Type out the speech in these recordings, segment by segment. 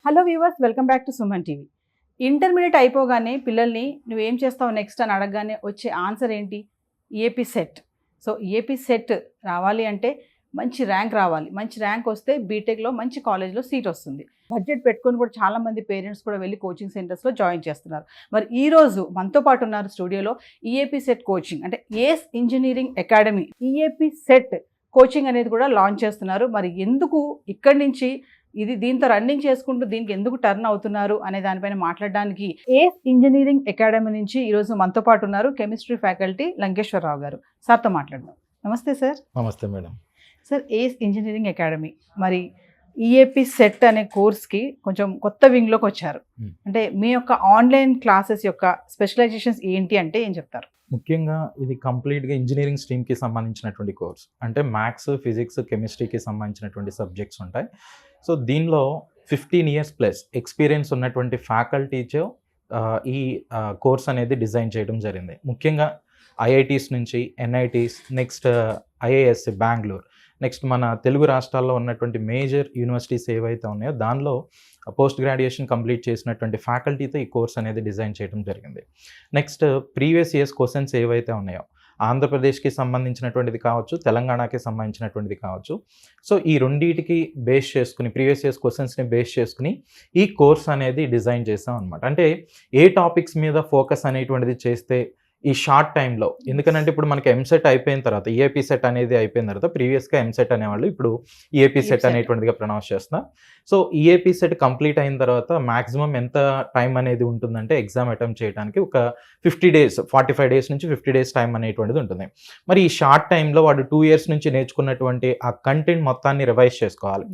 Hello viewers, welcome back to Suman TV. Intermediate అయిపోగానే పిల్లల్ని నువ్వేం చేస్తావు నెక్స్ట్ అని అడగగానే వచ్చే ఆన్సర్ ఏంటి? AP set. So AP set రావాలి అంటే మంచి ర్యాంక్ రావాలి. మంచి ర్యాంక్ వస్తే బీటెక్లో మంచి కాలేజ్లో సీట్ వస్తుంది. బడ్జెట్ పెట్టుకొని కూడా చాలామంది పేరెంట్స్ కూడా వెళ్ళి కోచింగ్ సెంటర్స్లో జాయిన్ చేస్తున్నారు. మరి ఈరోజు మనతో పాటు ఉన్నారు స్టూడియోలో ఈఏపీ సెట్ కోచింగ్ అంటే Ace Engineering Academy EAP CET coaching అనేది కూడా లాంచ్ చేస్తున్నారు. మరి ఎందుకు ఇక్కడి నుంచి దీంతో రన్నింగ్ చేసుకుంటూ దీనికి ఎందుకు టర్న్ అవుతున్నారు అనే దానిపైన మాట్లాడడానికి ఏస్ ఇంజనీరింగ్ అకాడమీ నుంచి ఈరోజు మనతో పాటు ఉన్నారు కెమిస్ట్రీ ఫ్యాకల్టీ లంకేశ్వరరావు గారు. సార్తో మాట్లాడదాం. నమస్తే సార్. నమస్తే మేడం. సార్, ఏస్ ఇంజనీరింగ్ అకాడమీ మరి ఈఏపీ సెట్ అనే కోర్స్కి కొంచెం కొత్త వింగ్లోకి వచ్చారు. అంటే మీ యొక్క ఆన్లైన్ క్లాసెస్ యొక్క స్పెషలైజేషన్స్ ఏంటి అంటే ఏం చెప్తారు? ముఖ్యంగా ఇది కంప్లీట్గా ఇంజనీరింగ్ స్ట్రీమ్కి సంబంధించినటువంటి కోర్స్. అంటే మ్యాథ్స్, ఫిజిక్స్, కెమిస్ట్రీకి సంబంధించినటువంటి సబ్జెక్ట్స్ ఉంటాయి. సో దీనిలో 15 years ప్లస్ ఎక్స్పీరియన్స్ ఉన్నటువంటి ఫ్యాకల్టీతో ఈ కోర్స్ అనేది డిజైన్ చేయడం జరిగింది. ముఖ్యంగా ఐఐటీస్ నుంచి, NITs, next IAS Bengaluru, next మన తెలుగు రాష్ట్రాల్లో ఉన్నటువంటి మేజర్ యూనివర్సిటీస్ ఏవైతే ఉన్నాయో దానిలో పోస్ట్ గ్రాడ్యుయేషన్ కంప్లీట్ చేసినటువంటి ఫ్యాకల్టీతో ఈ కోర్స్ అనేది డిజైన్ చేయడం జరిగింది. నెక్స్ట్ ప్రీవియస్ ఇయర్స్ క్వశ్చన్స్ ఏవైతే ఉన్నాయో ఆంధ్రప్రదేశ్కి సంబంధించినటువంటిది కావచ్చు, తెలంగాణకి సంబంధించినటువంటిది కావచ్చు. సో ఈ రెండింటికి బేస్ చేసుకుని, ప్రీవియస్ ఇయర్స్ క్వశ్చన్స్ని బేస్ చేసుకుని ఈ కోర్స్ అనేది డిజైన్ చేసాం అనమాట. అంటే ఏ టాపిక్స్ మీద ఫోకస్ అనేటువంటిది చేస్తే ఈ షార్ట్ టైంలో, ఎందుకంటే ఇప్పుడు మనకి ఎంసెట్ అయిపోయిన తర్వాత ఈఏపీ సెట్ అనేది అయిపోయిన తర్వాత ప్రీవియస్గా ఎంసెట్ అనేవాళ్ళు ఇప్పుడు ఈఏపీ సెట్ అనేటువంటిదిగా ప్రొనౌన్స్ చేస్తున్నారు. సో ఈఏపీ సెట్ కంప్లీట్ అయిన తర్వాత మ్యాక్సిమం ఎంత టైం అనేది ఉంటుందంటే ఎగ్జామ్ అటెంప్ట్ చేయడానికి ఒక 50 days, 45 days నుంచి 50 days టైం అనేటువంటిది ఉంటుంది. మరి ఈ షార్ట్ టైంలో వాడు 2 years నుంచి నేర్చుకున్నటువంటి ఆ కంటెంట్ మొత్తాన్ని రివైజ్ చేసుకోవాలి.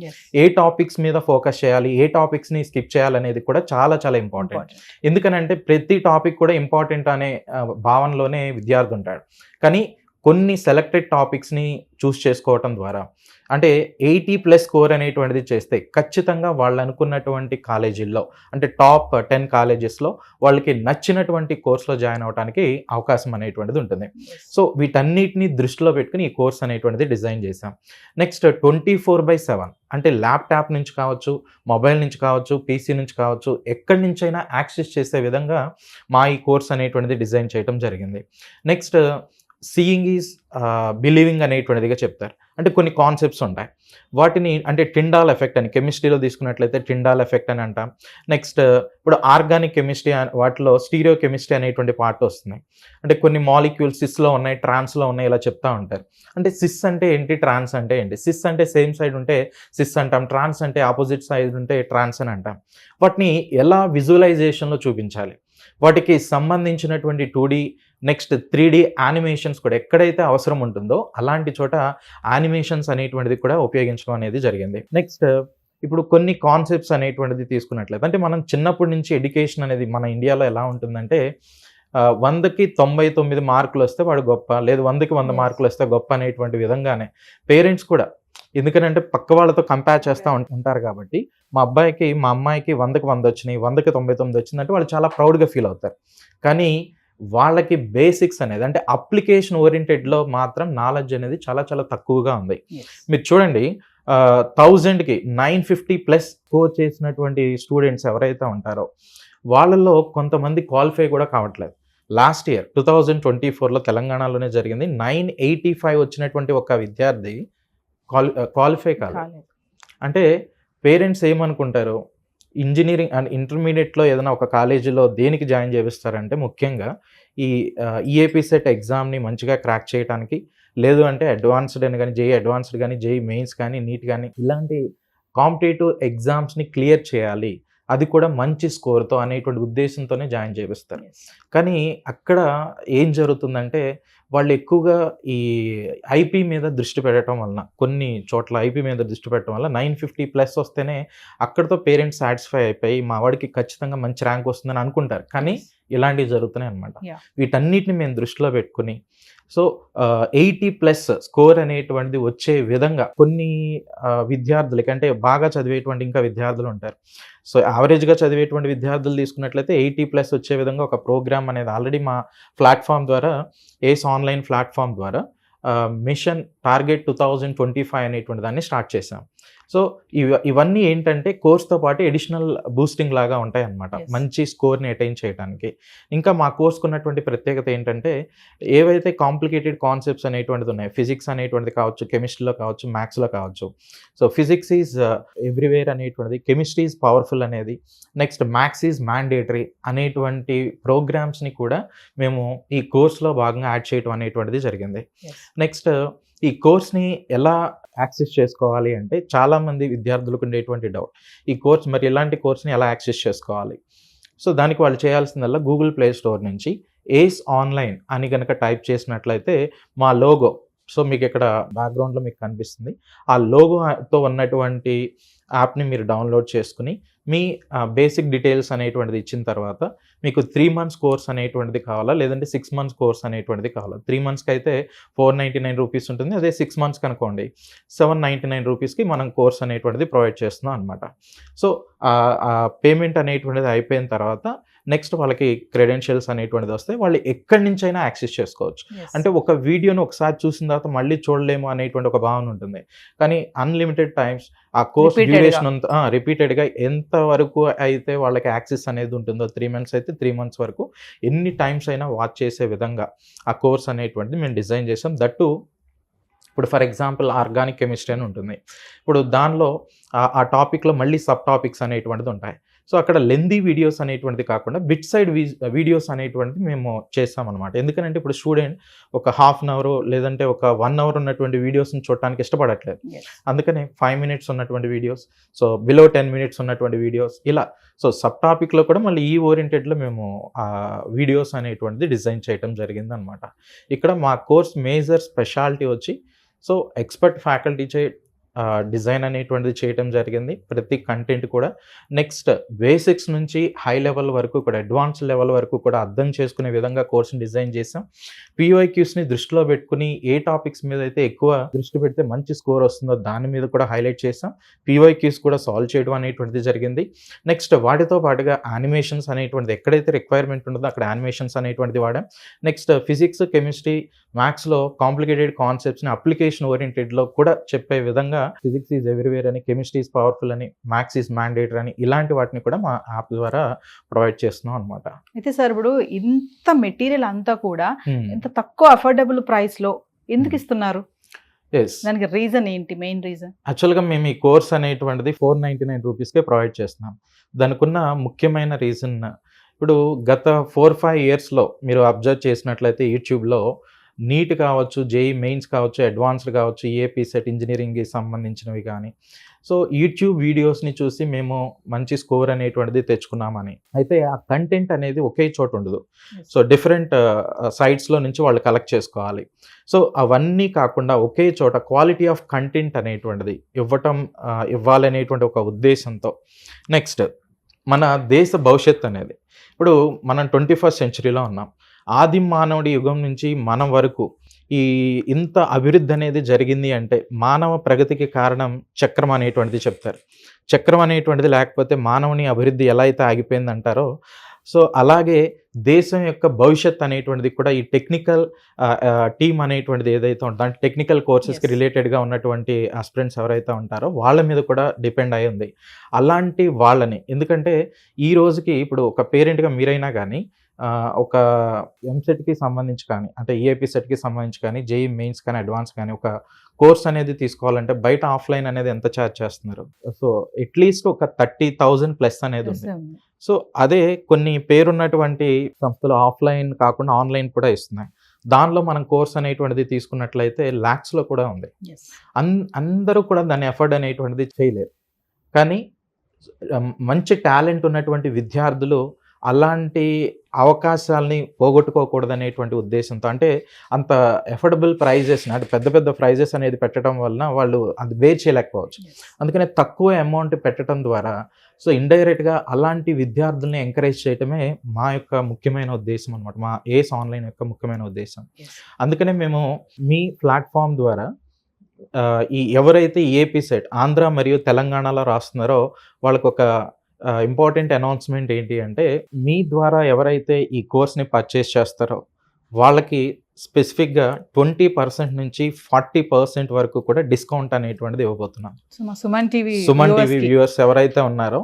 ఏ టాపిక్స్ మీద ఫోకస్ చేయాలి, ఏ టాపిక్స్ని స్కిప్ చేయాలనేది కూడా చాలా చాలా ఇంపార్టెంట్. ఎందుకనంటే ప్రతి టాపిక్ కూడా ఇంపార్టెంట్ అనే భావనలోనే విద్యార్థి ఉంటాడు. కానీ కొన్ని సెలెక్టెడ్ టాపిక్స్ని చూస్ చేసుకోవటం ద్వారా, అంటే 80+ స్కోర్ అనేటువంటిది చేస్తే ఖచ్చితంగా వాళ్ళు అనుకున్నటువంటి కాలేజీల్లో, అంటే టాప్ 10 కాలేజెస్లో వాళ్ళకి నచ్చినటువంటి కోర్సులో జాయిన్ అవ్వడానికి అవకాశం అనేటువంటిది ఉంటుంది. సో వీటన్నిటిని దృష్టిలో పెట్టుకుని ఈ కోర్స్ అనేటువంటిది డిజైన్ చేశాం. నెక్స్ట్ 24/7 అంటే ల్యాప్టాప్ నుంచి కావచ్చు, మొబైల్ నుంచి కావచ్చు, పీసీ నుంచి కావచ్చు, ఎక్కడి నుంచైనా యాక్సెస్ చేసే విధంగా మా ఈ కోర్స్ అనేటువంటిది డిజైన్ చేయడం జరిగింది. నెక్స్ట్ సీయింగ్ ఈజ్ బిలీవింగ్ అనేటువంటిదిగా చెప్తారు. అంటే కొన్ని కాన్సెప్ట్స్ ఉంటాయి, వాటిని అంటే టిండాల్ ఎఫెక్ట్ అని కెమిస్ట్రీలో తీసుకున్నట్లయితే టిండాల్ ఎఫెక్ట్ అని అంటాం. నెక్స్ట్ ఇప్పుడు ఆర్గానిక్ కెమిస్ట్రీ వాటిలో స్టీరియో కెమిస్ట్రీ అనేటువంటి పార్ట్ వస్తున్నాయి. అంటే కొన్ని మాలిక్యూల్స్ సిస్లో ఉన్నాయి, ట్రాన్స్లో ఉన్నాయి, ఇలా చెప్తా ఉంటారు. అంటే సిస్ అంటే ఏంటి, ట్రాన్స్ అంటే ఏంటి? సిస్ అంటే సేమ్ సైడ్ ఉంటే సిస్ అంటాం, ట్రాన్స్ అంటే ఆపోజిట్ సైడ్ ఉంటే ట్రాన్స్ అని అంటాం. వాటిని ఎలా విజువలైజేషన్లో చూపించాలి, వాటికి సంబంధించినటువంటి 2D నెక్స్ట్ 3D యానిమేషన్స్ కూడా ఎక్కడైతే అవసరం ఉంటుందో అలాంటి చోట యానిమేషన్స్ అనేటువంటిది కూడా ఉపయోగించడం అనేది జరిగింది. నెక్స్ట్ ఇప్పుడు కొన్ని కాన్సెప్ట్స్ అనేటువంటిది తీసుకున్నట్లయితే, అంటే మనం చిన్నప్పటి నుంచి ఎడ్యుకేషన్ అనేది మన ఇండియాలో ఎలా ఉంటుందంటే 100కి 99 మార్కులు వస్తే వాడు గొప్ప, లేదు 100కి 100 మార్కులు వస్తే గొప్ప అనేటువంటి విధంగానే పేరెంట్స్ కూడా, ఎందుకంటే పక్క వాళ్ళతో కంపేర్ చేస్తూ ఉంటారు కాబట్టి మా అబ్బాయికి మా అమ్మాయికి 100కి 100 వచ్చినాయి, 100కి 99 వచ్చిందంటే వాళ్ళు చాలా ప్రౌడ్గా ఫీల్ అవుతారు. కానీ వాళ్ళకి బేసిక్స్ అనేది, అంటే అప్లికేషన్ ఓరియంటెడ్లో మాత్రం నాలెడ్జ్ అనేది చాలా చాలా తక్కువగా ఉంది. మీరు చూడండి 1000కి 950+ స్కోర్ చేసినటువంటి స్టూడెంట్స్ ఎవరైతే ఉంటారో వాళ్ళల్లో కొంతమంది క్వాలిఫై కూడా కావట్లేదు. లాస్ట్ ఇయర్ 2024లో తెలంగాణలోనే జరిగింది. 985 వచ్చినటువంటి ఒక విద్యార్థి క్వాలిఫై కాలేదు. అంటే పేరెంట్స్ ఏమనుకుంటారు, ఇంజనీరింగ్ అండ్ ఇంటర్మీడియట్లో ఏదైనా ఒక కాలేజీలో దేనికి జాయిన్ చేపిస్తారంటే ముఖ్యంగా ఈ ఈఏపీ సెట్ ఎగ్జామ్ని మంచిగా క్రాక్ చేయడానికి, లేదు అంటే అడ్వాన్స్డ్ అని కానీ, జేఈ అడ్వాన్స్డ్ కానీ, జేఈ మెయిన్స్ కానీ, నీట్ కానీ, ఇలాంటి కాంపిటేటివ్ ఎగ్జామ్స్ని క్లియర్ చేయాలి, అది కూడా మంచి స్కోర్తో అనేటువంటి ఉద్దేశంతోనే జాయిన్ చేపిస్తారు. కానీ అక్కడ ఏం జరుగుతుందంటే వాళ్ళు ఎక్కువగా ఈ ఐపీ మీద దృష్టి పెట్టడం వలన, కొన్ని చోట్ల ఐపీ మీద దృష్టి పెట్టడం వల్ల 950+ వస్తేనే అక్కడితో పేరెంట్స్ సాటిస్ఫై అయిపోయి మా వాడికి ఖచ్చితంగా మంచి ర్యాంక్ వస్తుందని అనుకుంటారు. కానీ ఇలాంటివి జరుగుతున్నాయి అనమాట. వీటన్నిటిని మేము దృష్టిలో పెట్టుకుని సో 80+ స్కోర్ అనేటువంటిది వచ్చే విధంగా కొన్ని విద్యార్థులకి, అంటే బాగా చదివేటువంటి ఇంకా విద్యార్థులు ఉంటారు. సో యావరేజ్గా చదివేటువంటి విద్యార్థులు తీసుకున్నట్లయితే 80+ వచ్చే విధంగా ఒక ప్రోగ్రామ్ అనేది ఆల్రెడీ మా ప్లాట్ఫామ్ ద్వారా, ఏస్ ఆన్లైన్ ప్లాట్ఫామ్ ద్వారా మిషన్ టార్గెట్ 2025 అనేటువంటి దాన్ని స్టార్ట్ చేసాం. సో ఇవన్నీ ఏంటంటే కోర్స్తో పాటు ఎడిషనల్ బూస్టింగ్ లాగా ఉంటాయి అన్నమాట, Yes. మంచి స్కోర్ని అటైన్ చేయడానికి. ఇంకా మా కోర్స్కు ఉన్నటువంటి ప్రత్యేకత ఏంటంటే ఏవైతే కాంప్లికేటెడ్ కాన్సెప్ట్స్ అనేటువంటిది ఉన్నాయి, ఫిజిక్స్ అనేటువంటిది కావచ్చు, కెమిస్ట్రీలో కావచ్చు, మ్యాథ్స్లో కావచ్చు. సో ఫిజిక్స్ ఈజ్ ఎవ్రీవేర్ అనేటువంటిది, కెమిస్ట్రీ ఈజ్ పవర్ఫుల్ అనేది, నెక్స్ట్ మ్యాథ్స్ ఈజ్ మ్యాండేటరీ అనేటువంటి ప్రోగ్రామ్స్ని కూడా మేము ఈ కోర్స్లో భాగంగా యాడ్ చేయడం అనేటువంటిది జరిగింది. Yes. నెక్స్ట్ ఈ కోర్స్ని ఎలా యాక్సెస్ చేసుకోవాలి అంటే చాలామంది విద్యార్థులకు ఉండేటువంటి డౌట్, ఈ కోర్స్ మరి ఇలాంటి కోర్స్ని ఎలా యాక్సెస్ చేసుకోవాలి. సో దానికి వాళ్ళు చేయాల్సిందల్లా గూగుల్ ప్లే స్టోర్ నుంచి ఏస్ ఆన్లైన్ అని కనుక టైప్ చేసినట్లయితే మా లోగో, సో మీకు ఇక్కడ బ్యాక్గ్రౌండ్లో మీకు కనిపిస్తుంది, ఆ లోగోతో ఉన్నటువంటి యాప్ని మీరు డౌన్లోడ్ చేసుకుని మీ బేసిక్ డీటెయిల్స్ అనేటువంటిది ఇచ్చిన తర్వాత మీకు 3 months కోర్స్ అనేటువంటిది కావాలా, లేదంటే 6 months కోర్స్ అనేటువంటిది కావాలా. 3 monthsకి అయితే 499 రూపీస్ ఉంటుంది, అదే 6 months కనుకోండి 799 రూపీస్కి మనం కోర్స్ అనేటువంటిది ప్రొవైడ్ చేస్తున్నాం అనమాట. సో పేమెంట్ అనేటువంటిది అయిపోయిన తర్వాత నెక్స్ట్ వాళ్ళకి క్రెడెన్షియల్స్ అనేటువంటిది వస్తాయి, వాళ్ళు ఎక్కడి నుంచైనా యాక్సెస్ చేసుకోవచ్చు. Yes. అంటే ఒక వీడియోని ఒకసారి చూసిన తర్వాత మళ్ళీ చూడలేము అనేటువంటి ఒక భావన ఉంటుంది, కానీ అన్లిమిటెడ్ టైమ్స్ ఆ కోర్స్ Repeated గా. డ్యూరేషన్ అంతా రిపీటెడ్గా ఎంత వరకు అయితే వాళ్ళకి యాక్సెస్ అనేది ఉంటుందో, 3 months అయితే 3 months వరకు ఎన్ని టైమ్స్ అయినా వాచ్ చేసే విధంగా ఆ కోర్స్ అనేటువంటిది మేము డిజైన్ చేసాం. దట్టు ఇప్పుడు ఫర్ ఎగ్జాంపుల్ ఆర్గానిక్ కెమిస్ట్రీ అని ఉంటుంది, ఇప్పుడు దానిలో ఆ టాపిక్లో మళ్ళీ సబ్ టాపిక్స్ అనేటువంటిది ఉంటాయి. సో అక్కడ లెందీ వీడియోస్ అనేటువంటిది కాకుండా బిట్ సైడ్ వీడియోస్ అనేటువంటిది మేము చేస్తామన్నమాట. ఎందుకంటే ఇప్పుడు స్టూడెంట్ ఒక 1/2 hour లేదంటే ఒక 1 hour ఉన్నటువంటి వీడియోస్ని చూడటానికి ఇష్టపడట్లేదు. Yes. అందుకనే 5 minutes ఉన్నటువంటి వీడియోస్, సో బిలో 10 minutes ఉన్నటువంటి వీడియోస్, ఇలా సో సబ్ టాపిక్లో కూడా మళ్ళీ ఈ ఓరియంటెడ్లో మేము ఆ వీడియోస్ అనేటువంటిది డిజైన్ చేయడం జరిగింది అనమాట. ఇక్కడ మా కోర్స్ మేజర్ స్పెషాలిటీ వచ్చి సో ఎక్స్పర్ట్ ఫ్యాకల్టీ డిజైన్ అనేటువంటిది చేయటం జరిగింది. ప్రతి కంటెంట్ కూడా నెక్స్ట్ బేసిక్స్ నుంచి హై లెవెల్ వరకు కూడా, అడ్వాన్స్ లెవెల్ వరకు కూడా అర్థం చేసుకునే విధంగా కోర్సుని డిజైన్ చేసాం. PYQsని దృష్టిలో పెట్టుకుని ఏ టాపిక్స్ మీద అయితే ఎక్కువ దృష్టి పెడితే మంచి స్కోర్ వస్తుందో దాని మీద కూడా హైలైట్ చేసాం. PYQs కూడా సాల్వ్ చేయడం అనేటువంటిది జరిగింది. నెక్స్ట్ వాటితో పాటుగా యానిమేషన్స్ అనేటువంటిది ఎక్కడైతే రిక్వైర్మెంట్ ఉంటుందో అక్కడ యానిమేషన్స్ అనేటువంటిది వాడాం. నెక్స్ట్ ఫిజిక్స్, కెమిస్ట్రీ, మ్యాథ్స్లో కాంప్లికేటెడ్ కాన్సెప్ట్స్ని అప్లికేషన్ ఓరియంటెడ్లో కూడా చెప్పే విధంగా ఫిజిక్స్ ఈజ్ ఎవ్రీవేర్ అని, కెమిస్ట్రీ ఈజ్ పవర్ఫుల్ అని, మ్యాథ్స్ ఈజ్ మ్యాండేటరీ అని, ఇలాంటి వాటిని కూడా మా యాప్ ద్వారా ప్రొవైడ్ చేస్తున్నాం అనమాట. అయితే సార్ ఇప్పుడు ఇంత మెటీరియల్ అంతా కూడా ఇంత తక్కువ అఫోర్డబుల్ ప్రైస్ లో ఎందుకు ఇస్తున్నారు? ఎస్, దానికి రీజన్ ఏంటి, మెయిన్ రీజన్? యాక్చువల్గా మేము ఈ కోర్స్ అనేటువంటిది 499 రూపీస్కే ప్రొవైడ్ చేస్తున్నాం. దానికి ఉన్న ముఖ్యమైన రీజన్, ఇప్పుడు గత 4-5 yearsలో మీరు అబ్జర్వ్ చేసినట్లయితే యూట్యూబ్లో నీట్ కావచ్చు, జేఈ మెయిన్స్ కావచ్చు, అడ్వాన్స్డ్ కావచ్చు, ఏపీ సెట్ ఇంజనీరింగ్కి సంబంధించినవి కానీ, సో యూట్యూబ్ వీడియోస్ని చూసి మేము మంచి స్కోర్ అనేటువంటిది తెచ్చుకున్నామని. అయితే ఆ కంటెంట్ అనేది ఒకే చోట ఉండదు, సో డిఫరెంట్ సైట్స్లో నుంచి వాళ్ళు కలెక్ట్ చేసుకోవాలి. సో అవన్నీ కాకుండా ఒకే చోట క్వాలిటీ ఆఫ్ కంటెంట్ అనేటువంటిది ఇవ్వాలనేటువంటి ఒక ఉద్దేశంతో, నెక్స్ట్ మన దేశ భవిష్యత్ అనేది, ఇప్పుడు మనం 21st centuryలో ఉన్నాం. ఆది మానవుడి యుగం నుంచి మనం వరకు ఇంత అభివృద్ధి అనేది జరిగింది అంటే మానవ ప్రగతికి కారణం చక్రం అనేటువంటిది చెప్తారు. చక్రం అనేటువంటిది లేకపోతే మానవుని అభివృద్ధి ఎలా అయితే ఆగిపోయింది అంటారో, సో అలాగే దేశం యొక్క భవిష్యత్ అనేటువంటిది కూడా ఈ టెక్నికల్ టీమ్ అనేటువంటిది ఏదైతే ఉంటుందో, అంటే టెక్నికల్ కోర్సెస్కి రిలేటెడ్గా ఉన్నటువంటి ఆస్పిరెంట్స్ ఎవరైతే ఉంటారో వాళ్ళ మీద కూడా డిపెండ్ అయి ఉంది. అలాంటి వాళ్ళని, ఎందుకంటే ఈ రోజుకి ఇప్పుడు ఒక పేరెంట్గా మీరైనా కానీ ఒక ఎంసెట్కి సంబంధించి కానీ, అంటే ఈఏపీ సెట్కి సంబంధించి కానీ, జేఈ మెయిన్స్ కానీ, అడ్వాన్స్ కానీ ఒక కోర్స్ అనేది తీసుకోవాలంటే బయట ఆఫ్లైన్ అనేది ఎంత ఛార్జ్ చేస్తున్నారు? సో అట్లీస్ట్ ఒక 30,000+ అనేది ఉంది. సో అదే కొన్ని పేరున్నటువంటి సంస్థలు ఆఫ్లైన్ కాకుండా ఆన్లైన్ కూడా ఇస్తున్నాయి. దానిలో మనం కోర్స్ అనేటువంటిది తీసుకున్నట్లయితే lakhsలో కూడా ఉంది. అందరూ కూడా దాన్ని ఎఫర్డ్ అనేటువంటిది చేయలేరు. కానీ మంచి టాలెంట్ ఉన్నటువంటి విద్యార్థులు అలాంటి అవకాశాలని పోగొట్టుకోకూడదనేటువంటి ఉద్దేశంతో, అంటే అంత ఎఫర్డబుల్ ప్రైజెస్, అంటే పెద్ద పెద్ద ప్రైజెస్ అనేది పెట్టడం వలన వాళ్ళు అది బేర్ చేయలేకపోవచ్చు. అందుకనే తక్కువ అమౌంట్ పెట్టడం ద్వారా సో ఇండైరెక్ట్గా అలాంటి విద్యార్థుల్ని ఎంకరేజ్ చేయటమే మా యొక్క ముఖ్యమైన ఉద్దేశం అనమాట, మా ఏస్ ఆన్లైన్ యొక్క ముఖ్యమైన ఉద్దేశం. అందుకనే మేము మీ ప్లాట్ఫామ్ ద్వారా ఎవరైతే ఏపీ సెట్ ఆంధ్ర మరియు తెలంగాణలో రాస్తున్నారో వాళ్ళకు ఒక ఇంపార్టెంట్ అనౌన్స్మెంట్ ఏంటి అంటే, మీ ద్వారా ఎవరైతే ఈ కోర్స్ని పర్చేస్ చేస్తారో వాళ్ళకి స్పెసిఫిక్గా 20% నుంచి 40% వరకు కూడా డిస్కౌంట్ అనేటువంటిది ఇవ్వబోతున్నాం. సో మా సుమన్ టీవీ వ్యూవర్స్ ఎవరైతే ఉన్నారో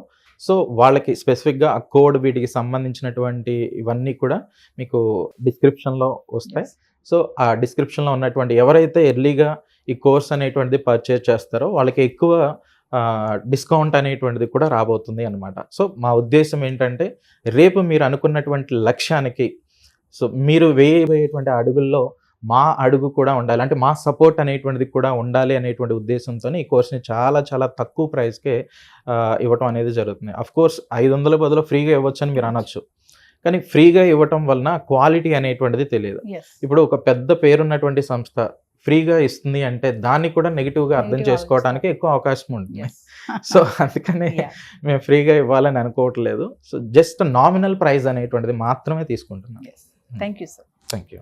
సో వాళ్ళకి స్పెసిఫిక్గా ఆ కోడ్ వీటికి సంబంధించినటువంటి ఇవన్నీ కూడా మీకు డిస్క్రిప్షన్లో వస్తాయి. సో ఆ డిస్క్రిప్షన్లో ఉన్నటువంటి ఎవరైతే ఎర్లీగా ఈ కోర్స్ అనేటువంటిది పర్చేజ్ చేస్తారో వాళ్ళకి ఎక్కువ డిస్కౌంట్ అనేటువంటిది కూడా రాబోతుంది అనమాట. సో మా ఉద్దేశం ఏంటంటే రేపు మీరు అనుకున్నటువంటి లక్ష్యానికి సో మీరు వేయబోయేటువంటి అడుగుల్లో మా అడుగు కూడా ఉండాలి, అంటే మా సపోర్ట్ అనేటువంటిది కూడా ఉండాలి అనేటువంటి ఉద్దేశంతో ఈ కోర్స్ని చాలా చాలా తక్కువ ప్రైస్కే ఇవ్వటం అనేది జరుగుతుంది. అఫ్కోర్స్ 500 బదులు ఫ్రీగా ఇవ్వచ్చు అని మీరు అనొచ్చు, కానీ ఫ్రీగా ఇవ్వటం వలన క్వాలిటీ అనేటువంటిది తెలియదు. ఇప్పుడు ఒక పెద్ద పేరున్నటువంటి సంస్థ ఫ్రీగా ఇస్తుంది అంటే దాన్ని కూడా నెగిటివ్గా అర్థం చేసుకోవడానికి ఎక్కువ అవకాశం ఉంటుంది. సో అందుకనే మేము ఫ్రీగా ఇవ్వాలని అనుకోవట్లేదు. సో జస్ట్ నామినల్ ప్రైస్ అనేటువంటిది మాత్రమే తీసుకుంటున్నాం. Thank you sir. Thank you.